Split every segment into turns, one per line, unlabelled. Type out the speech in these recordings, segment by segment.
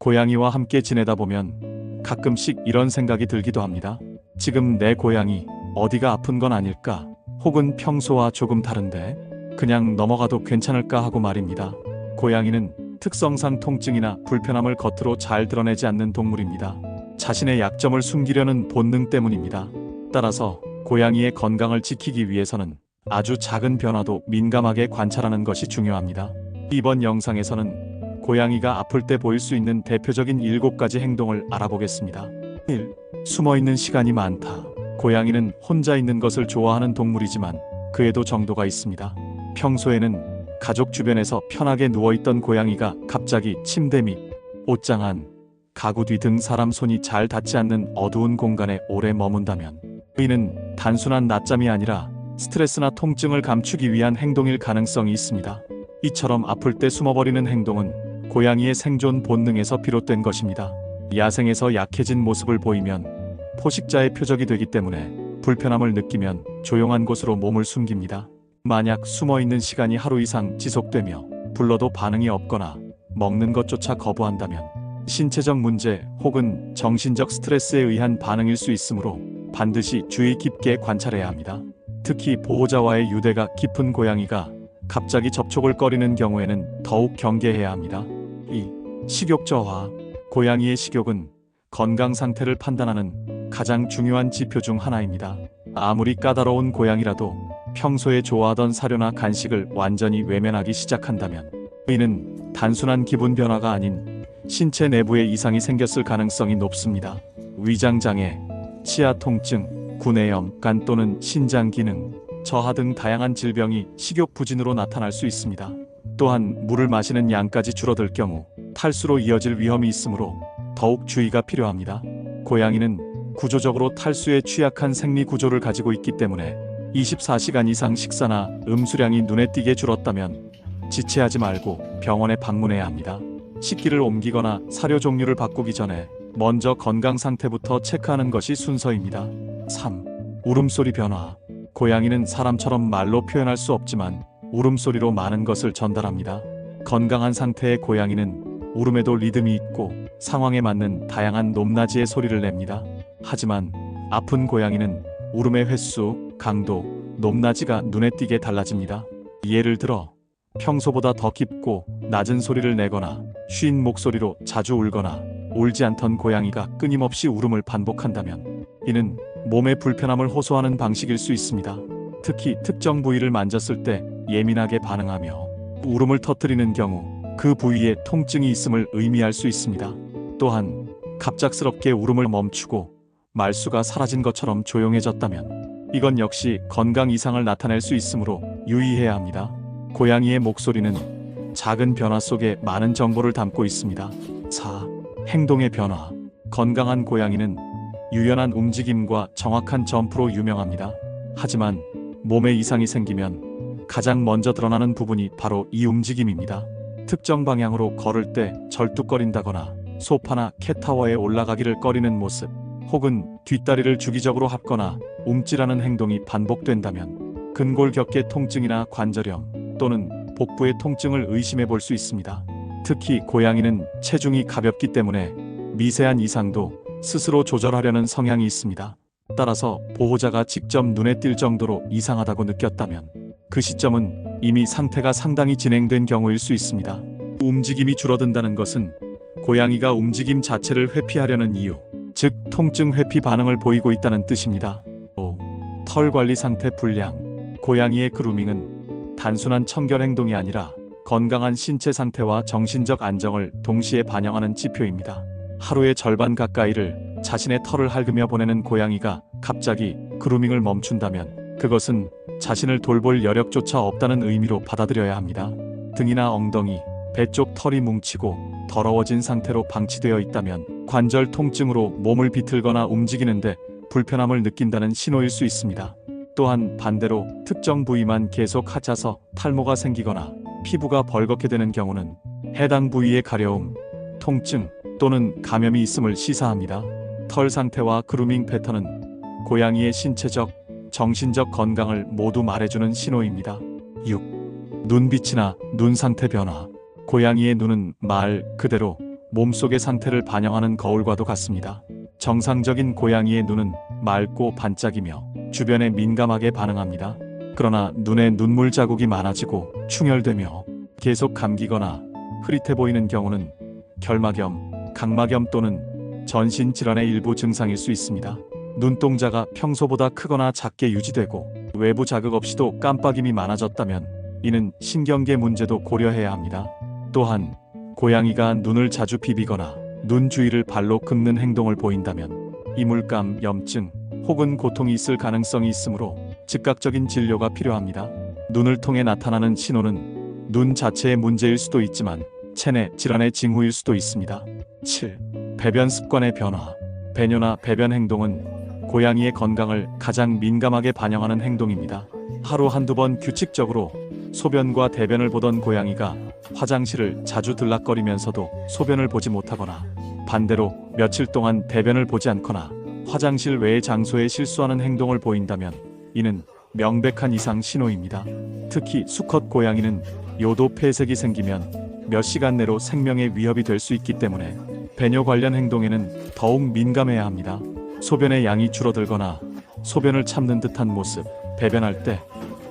고양이와 함께 지내다 보면 가끔씩 이런 생각이 들기도 합니다. 지금 내 고양이 어디가 아픈 건 아닐까? 혹은 평소와 조금 다른데 그냥 넘어가도 괜찮을까 하고 말입니다. 고양이는 특성상 통증이나 불편함을 겉으로 잘 드러내지 않는 동물입니다. 자신의 약점을 숨기려는 본능 때문입니다. 따라서 고양이의 건강을 지키기 위해서는 아주 작은 변화도 민감하게 관찰하는 것이 중요합니다. 이번 영상에서는 고양이가 아플 때 보일 수 있는 대표적인 7가지 행동을 알아보겠습니다. 1. 숨어있는 시간이 많다. 고양이는 혼자 있는 것을 좋아하는 동물이지만 그에도 정도가 있습니다. 평소에는 가족 주변에서 편하게 누워있던 고양이가 갑자기 침대 밑, 옷장 안, 가구 뒤 등 사람 손이 잘 닿지 않는 어두운 공간에 오래 머문다면 이는 단순한 낮잠이 아니라 스트레스나 통증을 감추기 위한 행동일 가능성이 있습니다. 이처럼 아플 때 숨어버리는 행동은 고양이의 생존 본능에서 비롯된 것입니다. 야생에서 약해진 모습을 보이면 포식자의 표적이 되기 때문에 불편함을 느끼면 조용한 곳으로 몸을 숨깁니다. 만약 숨어있는 시간이 하루 이상 지속되며 불러도 반응이 없거나 먹는 것조차 거부한다면 신체적 문제 혹은 정신적 스트레스에 의한 반응일 수 있으므로 반드시 주의 깊게 관찰해야 합니다. 특히 보호자와의 유대가 깊은 고양이가 갑자기 접촉을 꺼리는 경우에는 더욱 경계해야 합니다. 2. 식욕 저하. 고양이의 식욕은 건강 상태를 판단하는 가장 중요한 지표 중 하나입니다. 아무리 까다로운 고양이라도 평소에 좋아하던 사료나 간식을 완전히 외면하기 시작한다면 이는 단순한 기분 변화가 아닌 신체 내부에 이상이 생겼을 가능성이 높습니다. 위장장애, 치아 통증, 구내염, 간 또는 신장 기능 저하 등 다양한 질병이 식욕 부진으로 나타날 수 있습니다. 또한 물을 마시는 양까지 줄어들 경우 탈수로 이어질 위험이 있으므로 더욱 주의가 필요합니다. 고양이는 구조적으로 탈수에 취약한 생리 구조를 가지고 있기 때문에 24시간 이상 식사나 음수량이 눈에 띄게 줄었다면 지체하지 말고 병원에 방문해야 합니다. 식기를 옮기거나 사료 종류를 바꾸기 전에 먼저 건강 상태부터 체크하는 것이 순서입니다. 3. 울음소리 변화. 고양이는 사람처럼 말로 표현할 수 없지만 울음소리로 많은 것을 전달합니다. 건강한 상태의 고양이는 울음에도 리듬이 있고 상황에 맞는 다양한 높낮이의 소리를 냅니다. 하지만 아픈 고양이는 울음의 횟수, 강도, 높낮이가 눈에 띄게 달라집니다. 예를 들어 평소보다 더 깊고 낮은 소리를 내거나 쉰 목소리로 자주 울거나 울지 않던 고양이가 끊임없이 울음을 반복한다면 이는 몸의 불편함을 호소하는 방식일 수 있습니다. 특히 특정 부위를 만졌을 때 예민하게 반응하며 울음을 터뜨리는 경우 그 부위에 통증이 있음을 의미할 수 있습니다. 또한 갑작스럽게 울음을 멈추고 말수가 사라진 것처럼 조용해졌다면 이건 역시 건강 이상을 나타낼 수 있으므로 유의해야 합니다. 고양이의 목소리는 작은 변화 속에 많은 정보를 담고 있습니다. 4. 행동의 변화. 건강한 고양이는 유연한 움직임과 정확한 점프로 유명합니다. 하지만 몸에 이상이 생기면 가장 먼저 드러나는 부분이 바로 이 움직임입니다. 특정 방향으로 걸을 때 절뚝거린다거나 소파나 캣타워에 올라가기를 꺼리는 모습, 혹은 뒷다리를 주기적으로 합거나 움찔하는 행동이 반복된다면 근골격계 통증이나 관절염 또는 복부의 통증을 의심해 볼 수 있습니다. 특히 고양이는 체중이 가볍기 때문에 미세한 이상도 스스로 조절하려는 성향이 있습니다. 따라서 보호자가 직접 눈에 띌 정도로 이상하다고 느꼈다면 그 시점은 이미 상태가 상당히 진행된 경우일 수 있습니다. 움직임이 줄어든다는 것은 고양이가 움직임 자체를 회피하려는 이유, 즉 통증 회피 반응을 보이고 있다는 뜻입니다. 5. 털 관리 상태 불량. 고양이의 그루밍은 단순한 청결 행동이 아니라 건강한 신체 상태와 정신적 안정을 동시에 반영하는 지표입니다. 하루의 절반 가까이를 자신의 털을 핥으며 보내는 고양이가 갑자기 그루밍을 멈춘다면 그것은 자신을 돌볼 여력조차 없다는 의미로 받아들여야 합니다. 등이나 엉덩이, 배 쪽 털이 뭉치고 더러워진 상태로 방치되어 있다면 관절 통증으로 몸을 비틀거나 움직이는데 불편함을 느낀다는 신호일 수 있습니다. 또한 반대로 특정 부위만 계속 핥아서 탈모가 생기거나 피부가 벌겋게 되는 경우는 해당 부위의 가려움, 통증 또는 감염이 있음을 시사합니다. 털 상태와 그루밍 패턴은 고양이의 신체적, 정신적 건강을 모두 말해주는 신호입니다. 6. 눈빛이나 눈 상태 변화. 고양이의 눈은 말 그대로 몸속의 상태를 반영하는 거울과도 같습니다. 정상적인 고양이의 눈은 맑고 반짝이며 주변에 민감하게 반응합니다. 그러나 눈에 눈물 자국이 많아지고 충혈되며 계속 감기거나 흐릿해 보이는 경우는 결막염, 각막염 또는 전신 질환의 일부 증상일 수 있습니다. 눈동자가 평소보다 크거나 작게 유지되고 외부 자극 없이도 깜빡임이 많아졌다면 이는 신경계 문제도 고려해야 합니다. 또한 고양이가 눈을 자주 비비거나 눈 주위를 발로 긁는 행동을 보인다면 이물감, 염증 혹은 고통이 있을 가능성이 있으므로 즉각적인 진료가 필요합니다. 눈을 통해 나타나는 신호는 눈 자체의 문제일 수도 있지만 체내 질환의 징후일 수도 있습니다. 7. 배변 습관의 변화. 배뇨나 배변 행동은 고양이의 건강을 가장 민감하게 반영하는 행동입니다. 하루 한두 번 규칙적으로 소변과 대변을 보던 고양이가 화장실을 자주 들락거리면서도 소변을 보지 못하거나 반대로 며칠 동안 대변을 보지 않거나 화장실 외의 장소에 실수하는 행동을 보인다면 이는 명백한 이상 신호입니다. 특히 수컷 고양이는 요도 폐색이 생기면 몇 시간 내로 생명의 위협이 될 수 있기 때문에 배뇨 관련 행동에는 더욱 민감해야 합니다. 소변의 양이 줄어들거나 소변을 참는 듯한 모습, 배변할 때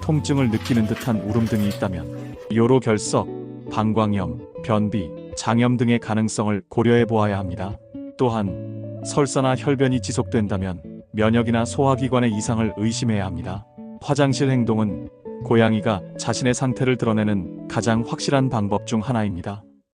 통증을 느끼는 듯한 울음 등이 있다면 요로 결석, 방광염, 변비, 장염 등의 가능성을 고려해 보아야 합니다. 또한 설사나 혈변이 지속된다면 면역이나 소화기관의 이상을 의심해야 합니다. 화장실 행동은 고양이가 자신의 상태를 드러내는 가장 확실한 방법 중 하나입니다.